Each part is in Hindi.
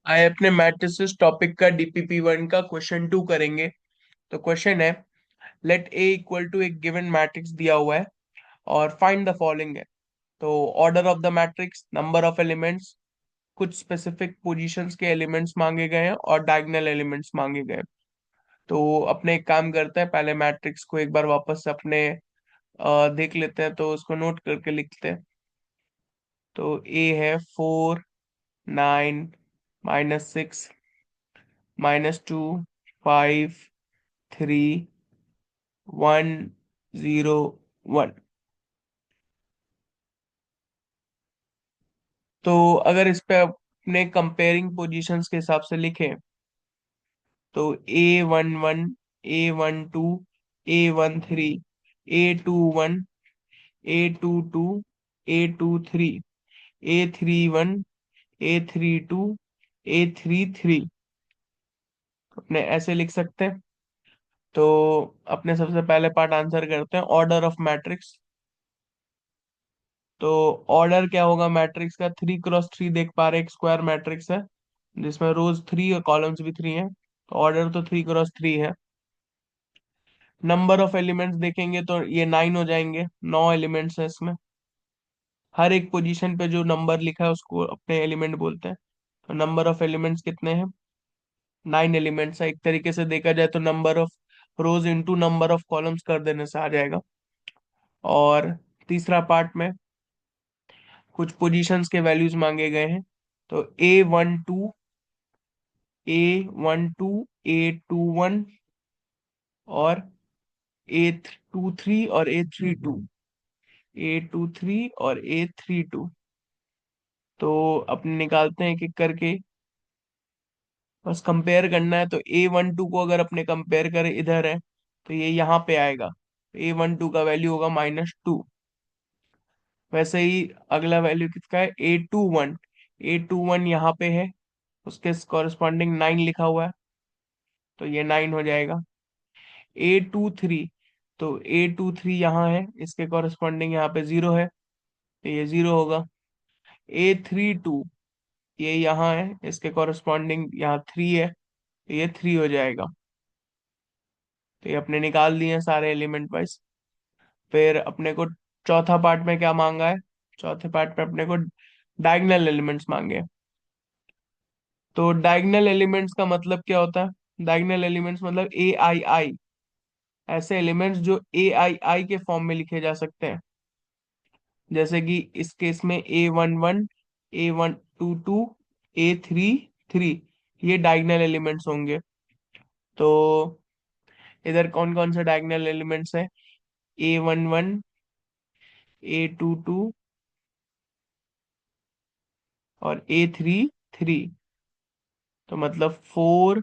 आए अपने मैट्रिसेस टॉपिक का डीपीपी 1 का क्वेश्चन 2 करेंगे। तो क्वेश्चन है, लेट ए इक्वल टू एक गिवन मैट्रिक्स दिया हुआ है और फाइंड द फॉलोइंग है। तो order of the matrix, number of elements, कुछ स्पेसिफिक पोजीशंस के एलिमेंट्स मांगे गए हैं और डायगोनल एलिमेंट्स मांगे गए हैं। तो अपने एक काम करते हैं, पहले मैट्रिक्स को एक बार वापस से अपने देख लेते हैं, तो उसको नोट करके लिखते हैं। तो ए है 4, 9, -6, -2, 5, 3, 1, 0, 1। तो अगर इस पे अपने कंपेयरिंग पोजीशंस के हिसाब से लिखें, तो A11, A12, A13, A21, A22, A23, A31, A32, A33 अपने ऐसे लिख सकते हैं। तो अपने सबसे पहले पार्ट आंसर करते हैं, ऑर्डर ऑफ मैट्रिक्स। तो ऑर्डर क्या होगा मैट्रिक्स का? 3 क्रॉस 3 देख पा रहे, एक स्क्वायर मैट्रिक्स है जिसमें रोज 3 और कॉलम्स भी 3 है, तो ऑर्डर तो 3 क्रॉस 3 है। नंबर ऑफ एलिमेंट्स देखेंगे तो ये 9 हो जाएंगे, 9 एलिमेंट्स है इसमें। हर एक पोजीशन पे जो नंबर लिखा है उसको अपने एलिमेंट बोलते हैं। तो नंबर ऑफ एलिमेंट्स कितने हैं? 9 एलिमेंट्स है। एक तरीके से देखा जाए तो number of rose into number of columns कर देने से आ जाएगा। और तीसरा पार्ट में कुछ पोजीशंस के वैल्यूज मांगे गए हैं। तो A12 A12 और A23 और A32 तो अपने निकालते हैं एक एक करके। बस कंपेयर करना है, तो A12 को अगर अपने कंपेयर करें इधर है, तो ये यहाँ पे आएगा। A12 का वैल्यू होगा -2। वैसे ही अगला वैल्यू किसका है? A21 यहाँ पे है, उसके कॉरेस्पॉन्डिंग 9 लिखा हुआ है, तो ये 9 हो जाएगा। A23, तो A23 यहाँ है, इसके कॉरेस्पॉन्डिंग यहाँ पे 0 है, तो ये 0 होगा। A32 ये यहाँ है, इसके कॉरेस्पॉन्डिंग यहाँ 3 है, तो ये 3 हो जाएगा। तो ये अपने निकाल दिए हैं सारे एलिमेंट वाइज। फिर अपने को चौथा पार्ट में क्या मांगा है? चौथे पार्ट में अपने को डायगोनल एलिमेंट्स मांगे हैं। तो डायगोनल एलिमेंट्स का मतलब क्या होता है? डायगोनल एलिमेंट्स मतलब AII, ऐसे एलिमेंट्स जो AII के फॉर्म में लिखे जा सकते हैं। जैसे कि इस केस में A11, A122, A33, ये डायगोनल एलिमेंट्स होंगे। तो इधर कौन कौन से डायगोनल एलिमेंट्स हैं? A11, A22 और A33। तो मतलब 4,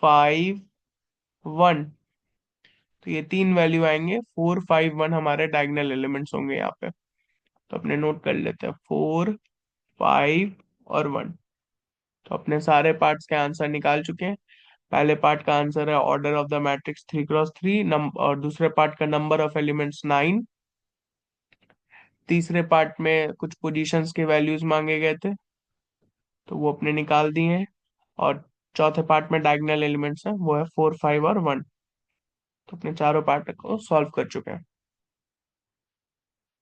5, 1। तो ये तीन वैल्यू आएंगे, 4, 5, 1 हमारे डायगोनल एलिमेंट्स होंगे यहाँ पे। तो अपने नोट कर लेते हैं, 4, 5 और 1। तो अपने सारे पार्ट्स के आंसर निकाल चुके हैं। पहले पार्ट का आंसर है order of the matrix 3 cross 3, और दूसरे पार्ट का नंबर ऑफ एलिमेंट्स 9। तीसरे पार्ट में कुछ पोजीशंस के वैल्यूज मांगे गए थे, तो वो अपने निकाल दिए हैं। और चौथे पार्ट में डायगोनल एलिमेंट्स हैं, वो है 4, 5 और 1। तो अपने चारों पार्ट को सॉल्व कर चुके हैं।